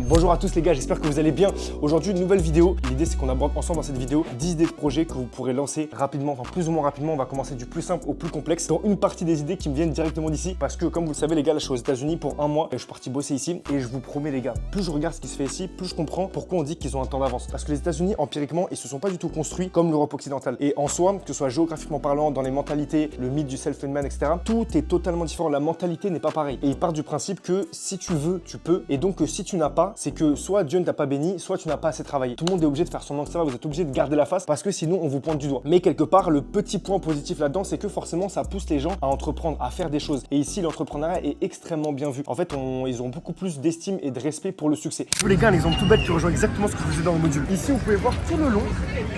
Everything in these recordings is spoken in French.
Bonjour à tous les gars, j'espère que vous allez bien. Aujourd'hui, une nouvelle vidéo. L'idée, c'est qu'on aborde ensemble dans cette vidéo 10 idées de projets que vous pourrez lancer rapidement, enfin plus ou moins rapidement. On va commencer du plus simple au plus complexe. Dans une partie des idées qui me viennent directement d'ici, parce que comme vous le savez les gars, là, je suis aux États-Unis pour un mois et je suis parti bosser ici. Et je vous promets les gars, plus je regarde ce qui se fait ici, plus je comprends pourquoi on dit qu'ils ont un temps d'avance. Parce que les États-Unis, empiriquement, ils se sont pas du tout construits comme l'Europe occidentale. Et en soi, que ce soit géographiquement parlant, dans les mentalités, le mythe du self-made man, etc., tout est totalement différent. La mentalité n'est pas pareille. Et ils partent du principe que si tu veux, tu peux. Et donc si tu n'as pas, c'est que soit Dieu ne t'a pas béni, soit tu n'as pas assez travaillé. Tout le monde est obligé de faire son nom, etc. Vous êtes obligé de garder la face parce que sinon on vous pointe du doigt. Mais quelque part, le petit point positif là-dedans, c'est que forcément ça pousse les gens à entreprendre, à faire des choses. Et ici, l'entrepreneuriat est extrêmement bien vu. En fait, ils ont beaucoup plus d'estime et de respect pour le succès. Je vous les gars, un exemple tout bête qui rejoint exactement ce que je vous ai dans le module. Ici, vous pouvez voir tout le long,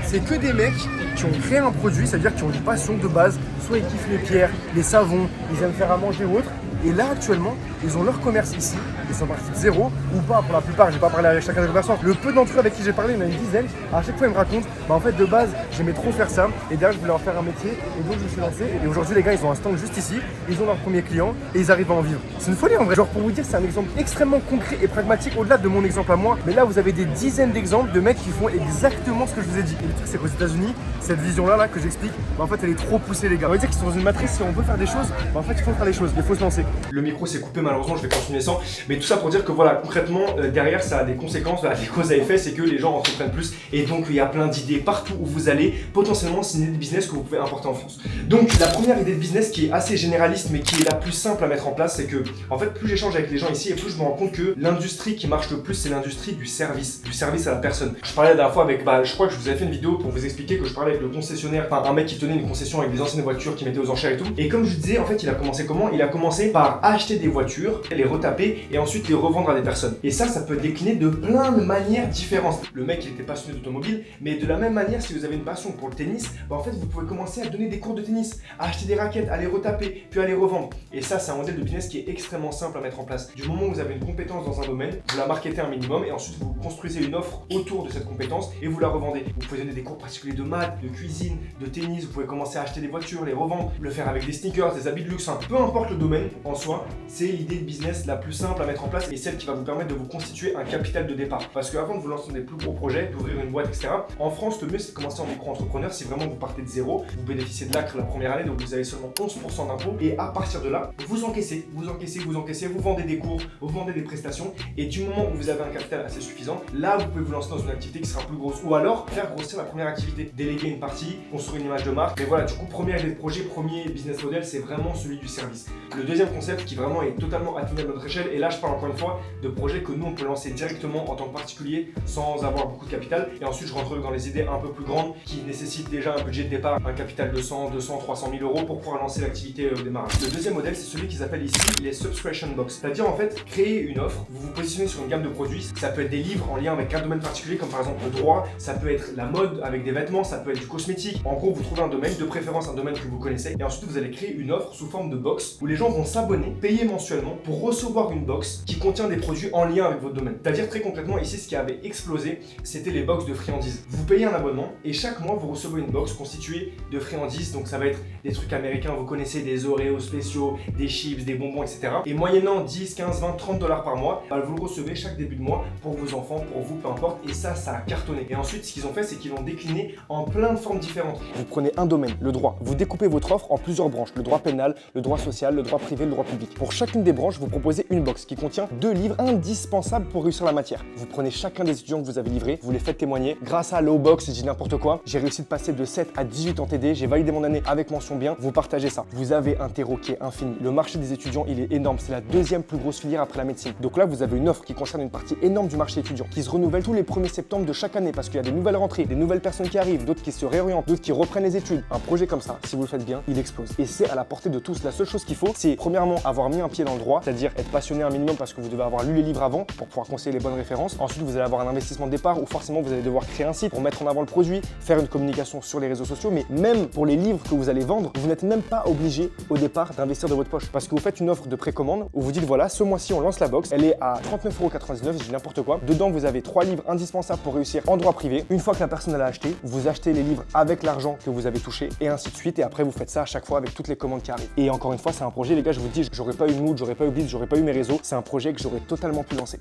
c'est que des mecs qui ont créé un produit, c'est-à-dire qui ont une passion de base. Soit ils kiffent les pierres, les savons, ils aiment faire à manger ou autre. Et là, actuellement, ils ont leur commerce ici. Ils sont partis de zéro ou pas pour la plupart. Je n'ai pas parlé avec chacun des commerçants. Le peu d'entre eux avec qui j'ai parlé, il y en a une dizaine. À chaque fois, ils me racontent, en fait, de base, j'aimais trop faire ça. Et derrière, je voulais en faire un métier. Et donc, je me suis lancé. Et aujourd'hui, les gars, ils ont un stand juste ici. Ils ont leur premier client et ils arrivent à en vivre. C'est une folie en vrai. Genre, pour vous dire, c'est un exemple extrêmement concret et pragmatique au-delà de mon exemple à moi. Mais là, vous avez des dizaines d'exemples de mecs qui font exactement ce que je vous ai dit. Et le truc, c'est qu'aux États-Unis, cette vision-là que j'explique, en fait, elle est trop poussée, les gars. On va dire qu'ils sont dans une matrice. Si on veut faire des choses, en fait, il faut faire les choses. Il faut se lancer. Le micro s'est coupé, malheureusement, je vais continuer sans. Mais tout ça pour dire que voilà, concrètement, derrière, ça a des conséquences, des causes à effet, c'est que les gens entreprennent plus. Et donc, il y a plein d'idées partout où vous allez. Potentiellement, c'est une idée de business que vous pouvez importer en France. Donc, la première idée de business qui est assez généraliste, mais qui est la plus simple à mettre en place, c'est que, en fait, plus j'échange avec les gens ici, et plus je me rends compte que l'industrie qui marche le plus, c'est l'industrie du service à la personne. Je parlais la dernière fois avec, je crois que je vous avais fait une vidéo pour vous expliquer que je parlais avec le concessionnaire, enfin, un mec qui tenait une concession avec des anciennes voitures qui mettait aux enchères et tout. Et comme je disais, en fait, il a commencé comment? Il a commencé par acheter des voitures, les retaper et ensuite les revendre à des personnes. Et ça peut décliner de plein de manières différentes. Le mec, il était passionné d'automobile, mais de la même manière, si vous avez une passion pour le tennis, en fait, vous pouvez commencer à donner des cours de tennis, à acheter des raquettes, à les retaper, puis à les revendre. Et ça, c'est un modèle de business qui est extrêmement simple à mettre en place. Du moment où vous avez une compétence dans un domaine, vous la marketez un minimum et ensuite vous construisez une offre autour de cette compétence et vous la revendez. Vous pouvez donner des cours particuliers de maths, de cuisine, de tennis, vous pouvez commencer à acheter des voitures, les revendre, le faire avec des sneakers, des habits de luxe, peu importe le domaine en soi, c'est l'idée de business la plus simple à mettre en place et celle qui va vous permettre de vous constituer un capital de départ. Parce qu'avant de vous lancer dans des plus gros projets, d'ouvrir une boîte, etc., en France, le mieux c'est de commencer en micro-entrepreneur. Si vraiment vous partez de zéro, vous bénéficiez de l'ACRE la première année, donc vous avez seulement 11% d'impôts et à partir de là, vous encaissez, vous vendez des cours, vous vendez des prestations et du moment où vous avez un capital assez suffisant, là vous pouvez vous lancer dans une activité qui sera plus grosse ou alors faire grossir la première activité, déléguer une partie, construire une image de marque. Mais voilà, du coup, première idée de projet, premier business model, c'est vraiment celui du service. Le deuxième concept qui vraiment est totalement atteignable à notre échelle, et là je parle encore une fois de projets que nous on peut lancer directement en tant que particulier sans avoir beaucoup de capital. Et ensuite je rentrerai dans les idées un peu plus grandes qui nécessitent déjà un budget de départ, un capital de 100, 200, 300 000 euros pour pouvoir lancer l'activité au démarrage. Le deuxième modèle, c'est celui qu'ils appellent ici les subscription box. C'est-à-dire en fait créer une offre, vous vous positionnez sur une gamme de produits. Ça peut être des livres en lien avec un domaine particulier comme par exemple le droit, ça peut être la mode avec des vêtements, ça peut être du cosmétique. En gros, vous trouvez un domaine, de préférence un domaine que vous connaissez, et ensuite vous allez créer une offre sous forme de box où les gens vont s'abonner, payer mensuellement pour recevoir une box qui contient des produits en lien avec votre domaine. C'est-à-dire très concrètement ici ce qui avait explosé, c'était les box de friandises. Vous payez un abonnement et chaque mois vous recevez une box constituée de friandises, donc ça va être des trucs américains, vous connaissez, des Oreos spéciaux, des chips, des bonbons, etc. Et moyennant 10, 15, 20, 30 $ par mois, vous le recevez chaque début de mois pour vos enfants, pour vous, peu importe, et ça a cartonné. Et ensuite ce qu'ils ont fait, c'est qu'ils l'ont décliné en plein de formes différentes. Vous prenez un domaine, le droit, vous découpez votre offre en plusieurs branches, le droit pénal, le droit social, le droit privé, le droit public. Pour chacune des branches, vous proposez une box qui contient 2 livres indispensables pour réussir la matière. Vous prenez chacun des étudiants que vous avez livrés, vous les faites témoigner. Grâce à Lowbox, je dis n'importe quoi, j'ai réussi de passer de 7 à 18 en TD, j'ai validé mon année avec mention bien, vous partagez ça. Vous avez un terreau qui est infini. Le marché des étudiants, il est énorme, c'est la deuxième plus grosse filière après la médecine. Donc là, vous avez une offre qui concerne une partie énorme du marché étudiant, qui se renouvelle tous les 1er septembre de chaque année parce qu'il y a des nouvelles rentrées, des nouvelles personnes qui arrivent, d'autres qui se réorientent, d'autres qui reprennent les études. Un projet comme ça, si vous le faites bien, il explose. Et c'est à la portée de tous. La seule chose qu'il faut, c'est premièrement avoir mis un pied dans le droit, c'est-à-dire être passionné un minimum parce que vous devez avoir lu les livres avant pour pouvoir conseiller les bonnes références. Ensuite, vous allez avoir un investissement de départ où forcément vous allez devoir créer un site pour mettre en avant le produit, faire une communication sur les réseaux sociaux. Mais même pour les livres que vous allez vendre, vous n'êtes même pas obligé au départ d'investir de votre poche parce que vous faites une offre de précommande où vous dites voilà, ce mois-ci on lance la box, elle est à 39,99 €, je dis n'importe quoi. Dedans, vous avez 3 livres indispensables pour réussir en droit privé. Une fois que la personne elle a acheté, vous achetez les livres avec l'argent que vous avez touché et ainsi de suite. Et après, vous faites ça à chaque fois avec toutes les commandes qui arrivent. Et encore une fois, c'est un projet, les gars, je vous dis, j'aurais pas eu Mood, j'aurais pas eu Blitz, j'aurais pas eu mes réseaux. C'est un projet que j'aurais totalement pu lancer.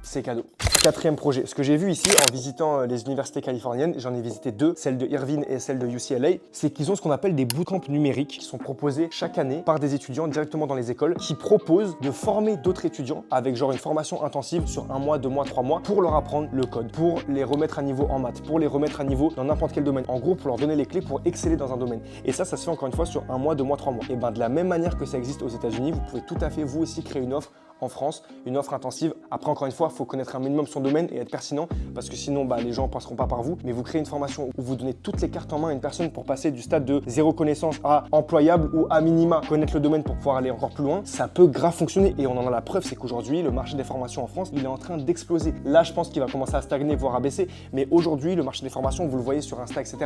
c'est cadeau. Quatrième projet, ce que j'ai vu ici en visitant les universités californiennes, j'en ai visité deux, celle de Irvine et celle de UCLA, c'est qu'ils ont ce qu'on appelle des bootcamps numériques qui sont proposés chaque année par des étudiants directement dans les écoles qui proposent de former d'autres étudiants avec genre une formation intensive sur 1 mois, 2 mois, 3 mois pour leur apprendre le code, pour les remettre à niveau en maths, pour les remettre à niveau dans n'importe quel domaine. En gros, pour leur donner les clés pour exceller dans un domaine. Et ça se fait encore une fois sur 1 mois, 2 mois, 3 mois. Et ben de la même manière que ça existe aux États-Unis, vous pouvez tout à fait vous aussi créer une offre en France, une offre intensive. Après, encore une fois, il faut connaître un minimum son domaine et être pertinent parce que sinon, les gens ne passeront pas par vous. Mais vous créez une formation où vous donnez toutes les cartes en main à une personne pour passer du stade de zéro connaissance à employable ou à minima connaître le domaine pour pouvoir aller encore plus loin. Ça peut grave fonctionner et on en a la preuve, c'est qu'aujourd'hui, le marché des formations en France, il est en train d'exploser. Là, je pense qu'il va commencer à stagner, voire à baisser. Mais aujourd'hui, le marché des formations, vous le voyez sur Insta, etc.,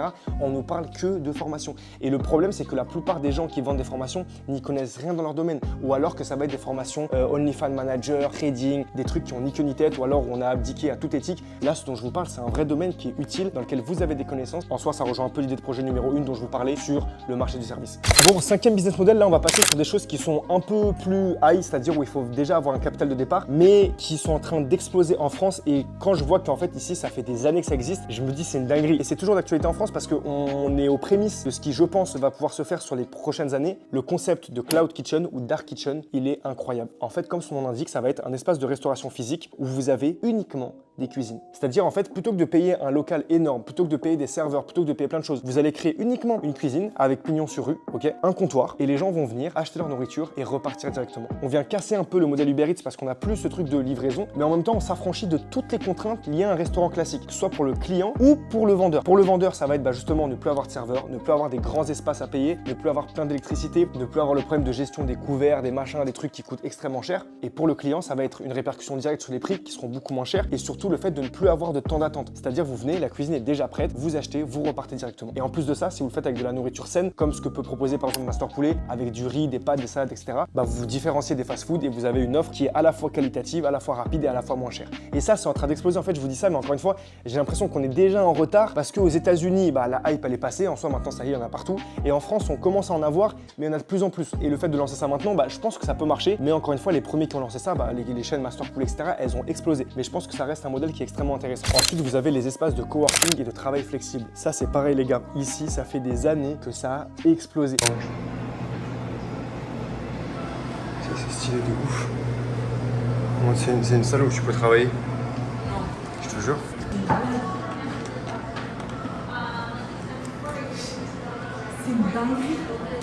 on ne parle que de formation. Et le problème, c'est que la plupart des gens qui vendent des formations n'y connaissent rien dans leur domaine. Ou alors que ça va être des formations OnlyFans Manager, trading, des trucs qui ont ni queue ni tête, ou alors où on a abdiqué à toute éthique. Là, ce dont je vous parle, c'est un vrai domaine qui est utile, dans lequel vous avez des connaissances. En soi, ça rejoint un peu l'idée de projet numéro 1 dont je vous parlais sur le marché du service. Bon, cinquième business model, là, on va passer sur des choses qui sont un peu plus high, c'est-à-dire où il faut déjà avoir un capital de départ, mais qui sont en train d'exploser en France. Et quand je vois qu'en fait, ici, ça fait des années que ça existe, je me dis c'est une dinguerie. Et c'est toujours d'actualité en France parce qu'on est aux prémices de ce qui, je pense, va pouvoir se faire sur les prochaines années. Le concept de Cloud Kitchen ou Dark Kitchen, il est incroyable. En fait, comme son nom l'indique, ça va être un espace de restauration physique où vous avez uniquement des cuisines. C'est-à-dire, en fait, plutôt que de payer un local énorme, plutôt que de payer des serveurs, plutôt que de payer plein de choses, vous allez créer uniquement une cuisine avec pignon sur rue, ok, un comptoir, et les gens vont venir acheter leur nourriture et repartir directement. On vient casser un peu le modèle Uber Eats parce qu'on n'a plus ce truc de livraison, mais en même temps, on s'affranchit de toutes les contraintes liées à un restaurant classique, que ce soit pour le client ou pour le vendeur. Pour le vendeur, ça va être justement ne plus avoir de serveur, ne plus avoir des grands espaces à payer, ne plus avoir plein d'électricité, ne plus avoir le problème de gestion des couverts, des machins, des trucs qui coûtent extrêmement cher. Et pour le client, ça va être une répercussion directe sur les prix qui seront beaucoup moins chers et surtout le fait de ne plus avoir de temps d'attente. C'est-à-dire vous venez, la cuisine est déjà prête, vous achetez, vous repartez directement. Et en plus de ça, si vous le faites avec de la nourriture saine, comme ce que peut proposer par exemple Master Poulet, avec du riz, des pâtes, des salades, etc., vous vous différenciez des fast-food et vous avez une offre qui est à la fois qualitative, à la fois rapide et à la fois moins chère. Et ça, c'est en train d'exploser. En fait, je vous dis ça, mais encore une fois, j'ai l'impression qu'on est déjà en retard parce qu'aux États-Unis, la hype elle est passée. En soi, maintenant, ça y est, il y en a partout. Et en France, on commence à en avoir, mais il y en a de plus en plus. Et le fait de lancer ça maintenant, je pense que ça peut marcher. Mais encore une fois, les premiers qui ont lancé ça, les chaînes Master Poulet, etc., elles ont explosé. Mais je pense que ça reste un modèle qui est extrêmement intéressant. Ensuite, vous avez les espaces de coworking et de travail flexible. Ça, c'est pareil, les gars. Ici, ça fait des années que ça a explosé. Ça, c'est stylé de ouf. C'est une salle où tu peux travailler. Je te jure. C'est une dinguerie.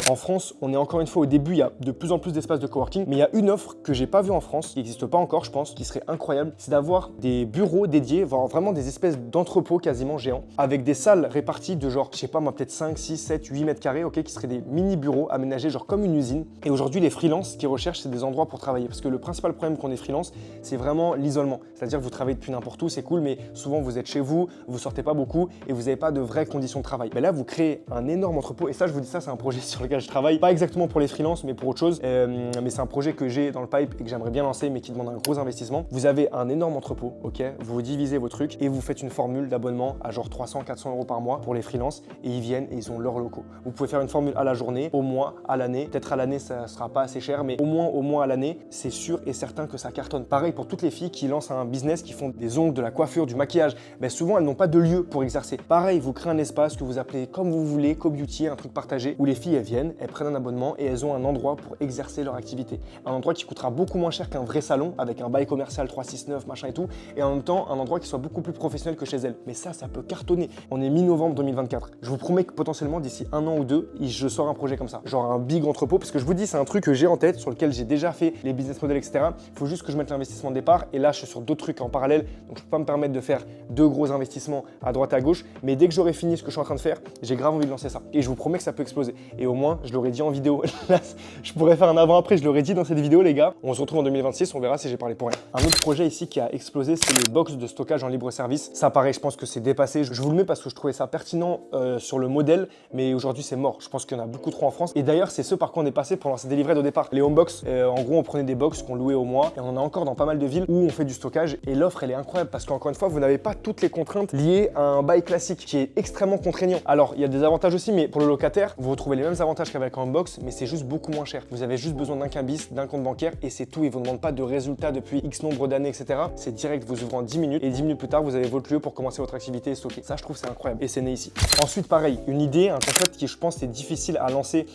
En France, on est encore une fois au début, il y a de plus en plus d'espaces de coworking, mais il y a une offre que j'ai pas vue en France, qui n'existe pas encore, je pense, qui serait incroyable, c'est d'avoir des bureaux dédiés, voire vraiment des espèces d'entrepôts quasiment géants, avec des salles réparties de genre, je sais pas moi, peut-être 5, 6, 7, 8 mètres carrés, ok, qui seraient des mini bureaux aménagés genre comme une usine. Et aujourd'hui, les freelances, ce qu'ils recherchent, c'est des endroits pour travailler, parce que le principal problème qu'on est freelance, c'est vraiment l'isolement. C'est-à-dire que vous travaillez depuis n'importe où, c'est cool, mais souvent vous êtes chez vous, vous sortez pas beaucoup et vous n'avez pas de vraies conditions de travail. Mais là, vous créez un énorme entrepôt, et ça, je vous dis ça, c'est un projet sur lequel je travaille, pas exactement pour les freelances, mais pour autre chose. Mais c'est un projet que j'ai dans le pipe et que j'aimerais bien lancer, mais qui demande un gros investissement. Vous avez un énorme entrepôt, ok, vous divisez vos trucs et vous faites une formule d'abonnement à genre 300, 400 € par mois pour les freelances et ils viennent et ils ont leurs locaux. Vous pouvez faire une formule à la journée, au mois, à l'année. Peut-être à l'année, ça sera pas assez cher, mais au moins à l'année, c'est sûr et certain que ça cartonne. Pareil pour toutes les filles qui lancent un business, qui font des ongles, de la coiffure, du maquillage. Souvent, elles n'ont pas de lieu pour exercer. Pareil, vous créez un espace que vous appelez comme vous voulez, co-beauty, un truc partagé, où les filles, elles viennent, elles prennent un abonnement et elles ont un endroit pour exercer leur activité. Un endroit qui coûtera beaucoup moins cher qu'un vrai salon avec un bail commercial 369, machin et tout, et en même temps un endroit qui soit beaucoup plus professionnel que chez elles. Mais ça peut cartonner. On est mi-novembre 2024. Je vous promets que potentiellement d'ici 1 an ou 2, je sors un projet comme ça. Genre un big entrepôt, parce que je vous dis, c'est un truc que j'ai en tête, sur lequel j'ai déjà fait les business models, etc. Il faut juste que je mette l'investissement de départ, et là je suis sur d'autres trucs en parallèle, donc je peux pas me permettre de faire 2 gros investissements à droite à gauche, mais dès que j'aurai fini ce que je suis en train de faire, j'ai grave envie de lancer ça. Et je vous promets que ça peut exploser. Et au moins, je l'aurais dit en vidéo. Là, je pourrais faire un avant-après, je l'aurais dit dans cette vidéo, les gars. On se retrouve en 2026, on verra si j'ai parlé pour rien. Un autre projet ici qui a explosé, c'est les box de stockage en libre service. Ça pareil, je pense que c'est dépassé. Je vous le mets parce que je trouvais ça pertinent sur le modèle, mais aujourd'hui c'est mort. Je pense qu'il y en a beaucoup trop en France. Et d'ailleurs, c'est ce par quoi on est passé pour lancer des livrets au départ. Les home box, en gros, on prenait des box qu'on louait au mois, et on en a encore dans pas mal de villes où on fait du stockage. Et l'offre, elle est incroyable parce qu'encore une fois, vous n'avez pas toutes les contraintes liées à un bail classique qui est extrêmement contraignant. Alors, il y a des avantages aussi, mais pour le locataire, vous retrouvez les mêmes avantages qu'avec un box, mais c'est juste beaucoup moins cher. Vous avez juste besoin d'un cabis, d'un compte bancaire et c'est tout. Ils vous demandent pas de résultats depuis X nombre d'années, etc. C'est direct, vous ouvrez en 10 minutes et 10 minutes plus tard, vous avez votre lieu pour commencer votre activité et stocker. Ça, je trouve, c'est incroyable et c'est né ici. Ensuite, pareil, une idée, un concept qui, je pense, est difficile à lancer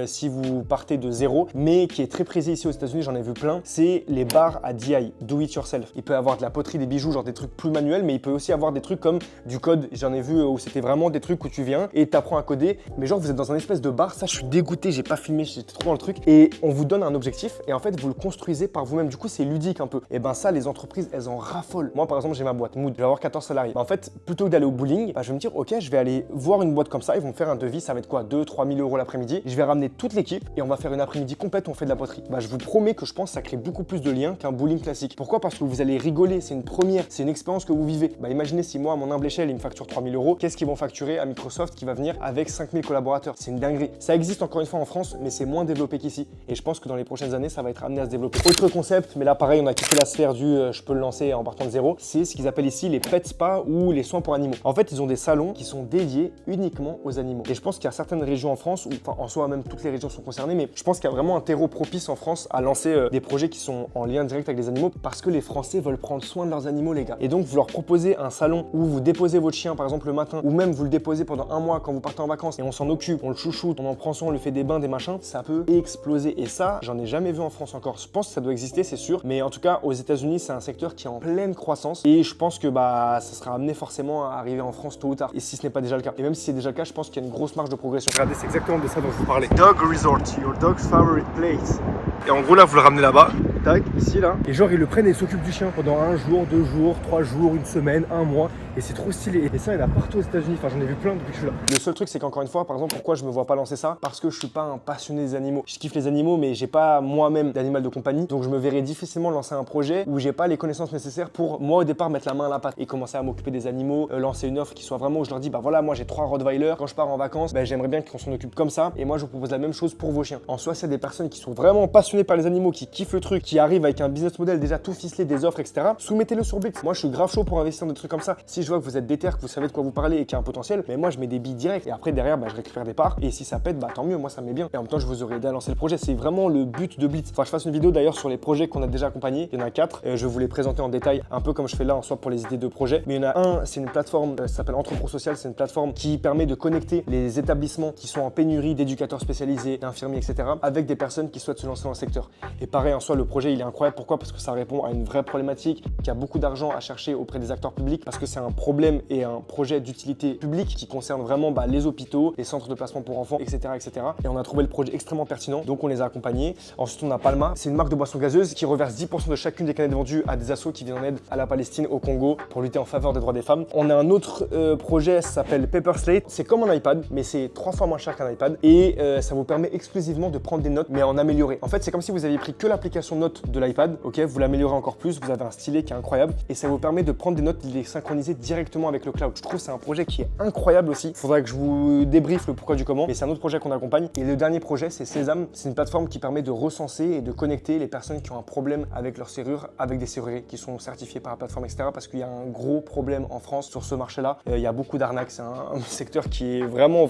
si vous partez de zéro, mais qui est très prisé ici aux États-Unis, j'en ai vu plein, c'est les bars à DIY, do it yourself. Il peut avoir de la poterie, des bijoux, genre des trucs plus manuels, mais il peut aussi avoir des trucs comme du code. J'en ai vu où c'était vraiment des trucs où tu viens et t'apprends à coder, mais genre vous êtes dans un espèce de bar. Ça, je suis dégoûté, j'ai pas filmé, j'étais trop dans le truc. Et on vous donne un objectif et en fait, vous le construisez par vous-même. Du coup, c'est ludique un peu. Et ben ça, les entreprises, elles en raffolent. Moi, par exemple, j'ai ma boîte Mood, je vais avoir 14 salariés. En fait, plutôt que d'aller au bowling, je vais me dire, ok, je vais aller voir une boîte comme ça, ils vont me faire un devis, ça va être quoi, 2-3 000 € l'après-midi. Je vais ramener toute l'équipe et on va faire une après-midi complète où on fait de la poterie. Je vous promets que je pense que ça crée beaucoup plus de liens qu'un bowling classique. Pourquoi? Parce que vous allez rigoler, c'est une première, c'est une expérience que vous vivez. Imaginez si moi, à mon humble échelle, ils me facturent 3 000 €, qu'est-ce qu'ils vont facturer à Microsoft qui va venir avec 5 000 collaborateurs? C'est une dinguerie. Ça existe encore une fois en France, mais c'est moins développé qu'ici. Et je pense que dans les prochaines années, ça va être amené à se développer. Autre concept, mais là pareil, on a quitté la sphère du je peux le lancer en partant de zéro, c'est ce qu'ils appellent ici les pet spas ou les soins pour animaux. En fait, ils ont des salons qui sont dédiés uniquement aux animaux. Et je pense qu'il y a certaines régions en France, ou enfin en soi même toutes les régions sont concernées, mais je pense qu'il y a vraiment un terreau propice en France à lancer des projets qui sont en lien direct avec les animaux parce que les Français veulent prendre soin de leurs animaux, les gars. Et donc, vous leur proposez un salon où vous déposez votre chien par exemple le matin, ou même vous le déposez pendant un mois quand vous partez en vacances et on s'en occupe, on le chouchoute, on en prend soin, on lui fait des bains, des machins, ça peut exploser. Et ça, j'en ai jamais vu en France encore. Je pense que ça doit exister, c'est sûr, mais en tout cas, aux États-Unis, c'est un secteur qui est en pleine croissance et je pense que ça sera amené forcément à arriver en France tôt ou tard. Et si ce n'est pas déjà le cas, et même si c'est déjà le cas, je pense qu'il y a une grosse marge de progression. Regardez, c'est exactement de ça dont je vous parlais. Dog Resort, your dog's favorite place. Et en gros, là, vous le ramenez là-bas, tac, ici, là. Et genre, ils le prennent et ils s'occupent du chien pendant 1 jour, 2 jours, 3 jours, 1 semaine, 1 mois. Et c'est trop stylé. Et ça, il y en a partout aux États-Unis. Enfin, j'en ai vu plein depuis que je suis là. Le seul truc, c'est qu'encore une fois, par exemple, pourquoi je me vois pas lancer ça? Parce que je suis pas un passionné des animaux. Je kiffe les animaux, mais j'ai pas moi-même d'animal de compagnie. Donc, je me verrais difficilement lancer un projet où j'ai pas les connaissances nécessaires pour moi, au départ, mettre la main à la pâte et commencer à m'occuper des animaux, lancer une offre qui soit vraiment où je leur dis, voilà, moi, j'ai 3 Rottweiler. Quand je pars en vacances, j'aimerais bien qu'on s'en occupe comme ça. Et moi, je vous propose la même chose pour vos chiens. En soi, c'est des personnes qui sont vraiment passionnées par les animaux, qui kiffent le truc, qui arrivent avec un business model déjà tout ficelé, des offres, etc. Soumettez-le sur Blitz. Moi, je suis grave chaud pour investir dans des trucs comme ça. Si je vois que vous êtes déter, que vous savez de quoi vous parlez et qu'il y a un potentiel, mais moi, je mets des billes direct. Et après, derrière, je récupère des parts. Et si ça pète, tant mieux. Moi, ça me met bien. Et en même temps, je vous aurais aidé à lancer le projet. C'est vraiment le but de Blitz. Enfin, je fasse une vidéo d'ailleurs sur les projets qu'on a déjà accompagnés. Il y en a 4. Je vais vous les présenter en détail, un peu comme je fais là en soi pour les idées de projet. Mais il y en a un, c'est une plateforme, ça s'appelle Entrepro Social. C'est une plateforme qui permet de connecter les établissements qui sont en pénurie d'éducateurs spécialisés, d'infirmiers, etc. avec des personnes qui souhaitent se lancer dans le secteur. Et pareil, en soi, le projet, il est incroyable. Pourquoi? Parce que ça répond à une vraie problématique, qui a beaucoup d'argent à chercher auprès des acteurs publics, parce que c'est un problème et un projet d'utilité publique qui concerne vraiment les hôpitaux, les centres de placement pour enfants, etc., etc. Et on a trouvé le projet extrêmement pertinent, donc on les a accompagnés. Ensuite, on a Palma, c'est une marque de boissons gazeuses qui reverse 10% de chacune des canettes vendues à des assos qui viennent en aide à la Palestine, au Congo, pour lutter en faveur des droits des femmes. On a un autre projet, ça s'appelle Paper Slate. C'est comme un iPad, mais c'est 3 fois moins cher qu'un iPad et ça vous permet exclusivement de prendre des notes, mais en amélioré. En fait, c'est comme si vous aviez pris que l'application notes de l'iPad, ok, vous l'améliorez encore plus, vous avez un stylet qui est incroyable et ça vous permet de prendre des notes, de les synchroniser directement avec le cloud. Je trouve que c'est un projet qui est incroyable aussi. Il faudrait que je vous débriefe le pourquoi du comment, mais c'est un autre projet qu'on accompagne. Et le dernier projet, c'est Sésame. C'est une plateforme qui permet de recenser et de connecter les personnes qui ont un problème avec leur serrure, avec des serruriers qui sont certifiés par la plateforme, etc. Parce qu'il y a un gros problème en France sur ce marché-là. Il y a beaucoup d'arnaques. C'est un secteur qui est vraiment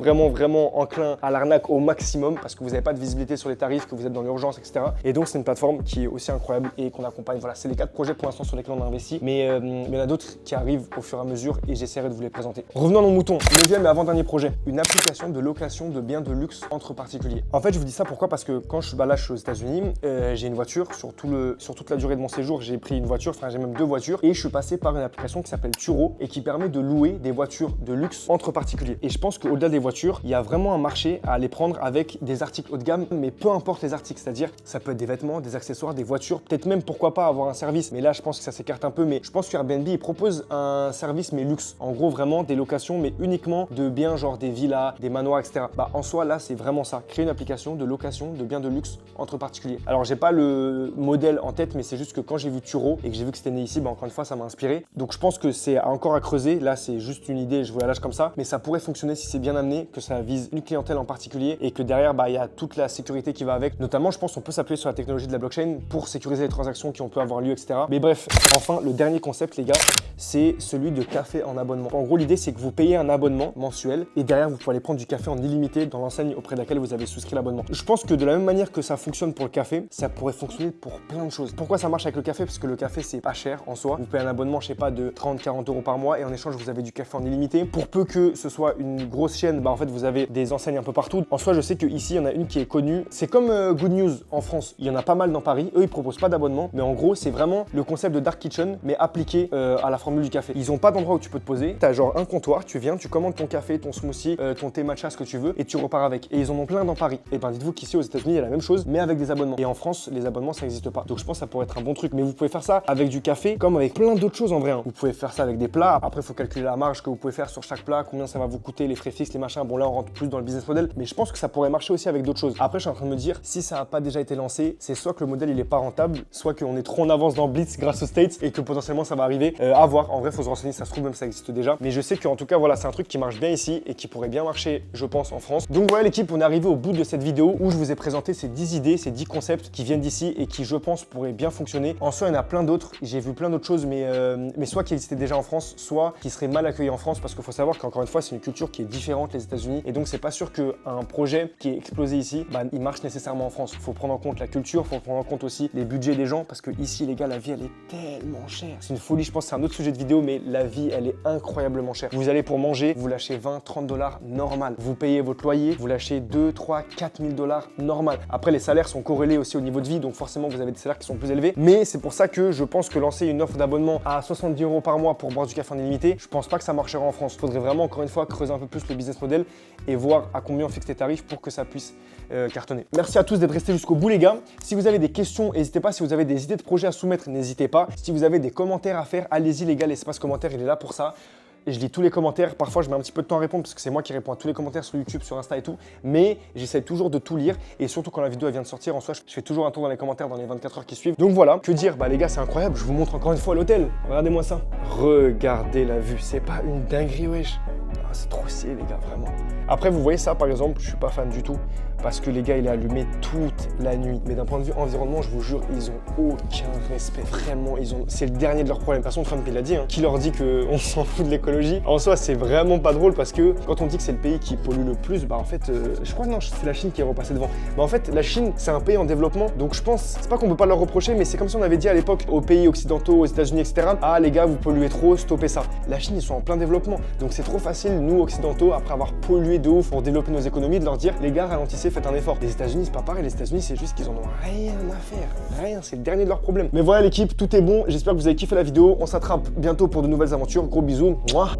enclin à l'arnaque au maximum parce que vous n'avez pas de visibilité sur les tarifs, que vous êtes dans l'urgence, etc. Et donc, c'est une plateforme qui est aussi incroyable et qu'on accompagne. Voilà, c'est les 4 projets pour l'instant sur lesquels on a investi, mais il y en a d'autres qui arrivent au fur et à mesure et j'essaierai de vous les présenter. Revenons à nos moutons. Deuxième et avant-dernier projet, une application de location de biens de luxe entre particuliers. En fait, je vous dis ça pourquoi? Parce que quand je suis aux États-Unis, j'ai une voiture sur toute la durée de mon séjour, j'ai pris une voiture, enfin j'ai même 2 voitures et je suis passé par une application qui s'appelle Turo et qui permet de louer des voitures de luxe entre particuliers. Et je pense qu'au-delà des voitures, il y a vraiment un marché à aller prendre avec des articles haut de gamme, mais peu importe les articles, c'est-à-dire ça peut être des vêtements, des accessoires, des voitures, peut-être même pourquoi pas avoir un service. Mais là, je pense que ça s'écarte un peu, mais je pense que Airbnb il propose un service mais luxe. En gros, vraiment des locations, mais uniquement de biens genre des villas, des manoirs, etc. En soi, là, c'est vraiment ça. Créer une application de location de biens de luxe entre particuliers. Alors, j'ai pas le modèle en tête, mais c'est juste que quand j'ai vu Turo et que j'ai vu que c'était né ici, encore une fois, ça m'a inspiré. Donc, je pense que c'est encore à creuser. Là, c'est juste une idée, je vous la lâche comme ça, mais ça pourrait fonctionner si c'est bien amené, que ça vise une clientèle en particulier et que derrière, il y a toute la sécurité qui va avec. Notamment, je pense qu'on peut s'appuyer sur la technologie de la blockchain pour sécuriser les transactions qui ont pu avoir lieu, etc. Mais bref, enfin, le dernier concept, les gars, c'est celui de café en abonnement. En gros, l'idée, c'est que vous payez un abonnement mensuel et derrière, vous pouvez aller prendre du café en illimité dans l'enseigne auprès de laquelle vous avez souscrit l'abonnement. Je pense que de la même manière que ça fonctionne pour le café, ça pourrait fonctionner pour plein de choses. Pourquoi ça marche avec le café? Parce que le café, c'est pas cher en soi. Vous payez un abonnement, je sais pas, de 30-40 € par mois et en échange, vous avez du café en illimité. Pour peu que ce soit une grosse chaîne, bah en fait, vous avez des enseignes un peu partout. En soi, je sais qu'ici, il y en a une qui est connue. C'est comme Good News en France. Il y en a pas mal dans Paris. Eux, ils proposent pas d'abonnement, mais en gros, c'est vraiment le concept de Dark Kitchen, mais appliqué à la formule du café. Ils ont pas d'endroit où tu peux te poser. Tu as genre un comptoir, tu viens, tu commandes ton café, ton smoothie, ton thé matcha, ce que tu veux, et tu repars avec. Et ils en ont plein dans Paris. Et ben dites-vous qu'ici aux États-Unis, il y a la même chose, mais avec des abonnements. Et en France, les abonnements, ça n'existe pas. Donc je pense que ça pourrait être un bon truc. Mais vous pouvez faire ça avec du café, comme avec plein d'autres choses en vrai. Vous pouvez faire ça avec des plats. Après, il faut calculer la marge que vous pouvez faire sur chaque plat, combien ça va vous coûter, les frais fixes, les machins. Bon, là, on rentre plus dans le business model, mais je pense que ça pourrait marcher aussi avec d'autres choses. Après, je suis en train de me dire, si ça n'a pas déjà été lancé, c'est soit que le modèle il est pas rentable, soit qu'on est trop en avance dans Blitz grâce aux States et que potentiellement ça va arriver. À voir. En vrai, faut se renseigner, ça se trouve même ça existe déjà. Mais je sais qu'en tout cas, voilà, c'est un truc qui marche bien ici et qui pourrait bien marcher, je pense, en France. Donc voilà l'équipe, on est arrivé au bout de cette vidéo où je vous ai présenté ces 10 idées, ces 10 concepts qui viennent d'ici et qui, je pense, pourraient bien fonctionner. En soi, il y en a plein d'autres. J'ai vu plein d'autres choses, mais soit qui existaient déjà en France, soit qui seraient mal accueillis en France parce qu'il faut savoir qu'encore une fois, c'est une culture qui est différente les États-Unis et donc c'est pas sûr qu'un projet qui est explosé ici, bah, il marche nécessairement en France. Il faut prendre en compte la culture, il faut prendre en compte aussi les budgets des gens parce que ici, les gars, la vie elle est tellement chère. C'est une folie, je pense que c'est un autre sujet de vidéo, mais la vie elle est incroyablement chère. Vous allez pour manger, vous lâchez 20-30 $ normal. Vous payez votre loyer, vous lâchez 2, 3, 4 000 $ normal. Après, les salaires sont corrélés aussi au niveau de vie, donc forcément vous avez des salaires qui sont plus élevés. Mais c'est pour ça que je pense que lancer une offre d'abonnement à 70 € par mois pour boire du café en illimité, je pense pas que ça marchera en France. Il faudrait vraiment encore une fois creuser un peu plus le business model et voir à combien on fixe les tarifs pour que ça puisse cartonner. Merci à tous d'être restés jusqu'au bout les gars. Si vous avez des questions, n'hésitez pas. Si vous avez des idées de projets à soumettre, n'hésitez pas. Si vous avez des commentaires à faire, allez-y les gars, l'espace commentaire il est là pour ça. Et je lis tous les commentaires, parfois je mets un petit peu de temps à répondre parce que c'est moi qui réponds à tous les commentaires sur YouTube, sur Insta et tout, mais j'essaie toujours de tout lire et surtout quand la vidéo elle vient de sortir, en soi je fais toujours un tour dans les commentaires dans les 24 heures qui suivent. Donc voilà, que dire, bah les gars c'est incroyable, je vous montre encore une fois l'hôtel, regardez-moi ça. Regardez la vue, c'est pas une dinguerie wesh. Ah, c'est trop stylé les gars, vraiment. Après vous voyez ça par exemple, je suis pas fan du tout parce que les gars il est allumé toute la nuit. Mais d'un point de vue environnement, je vous jure, ils ont aucun respect. Vraiment, c'est le dernier de leurs problèmes. De toute façon, Trump il l'a dit, hein, qui leur dit qu'on s'en fout de l'écologie. En soi, c'est vraiment pas drôle parce que quand on dit que c'est le pays qui pollue le plus, bah en fait, je crois que non, c'est la Chine qui est repassée devant. Mais en fait, la Chine, c'est un pays en développement. Donc je pense, c'est pas qu'on peut pas leur reprocher, mais c'est comme si on avait dit à l'époque aux pays occidentaux, aux États-Unis, etc. Ah les gars, vous polluez trop, stoppez ça. La Chine, ils sont en plein développement. Donc c'est trop facile, nous occidentaux, après avoir pollué de ouf pour développer nos économies, de leur dire les gars, ralentissez, faites un effort. Les États-Unis, c'est pas pareil. Les États-Unis, c'est juste qu'ils en ont rien à faire. Rien, c'est le dernier de leurs problèmes. Mais voilà l'équipe, tout est bon. J'espère que vous avez kiffé la vidéo. On s'attrape bientôt pour de nouvelles aventures. Gros bisous. Mouah.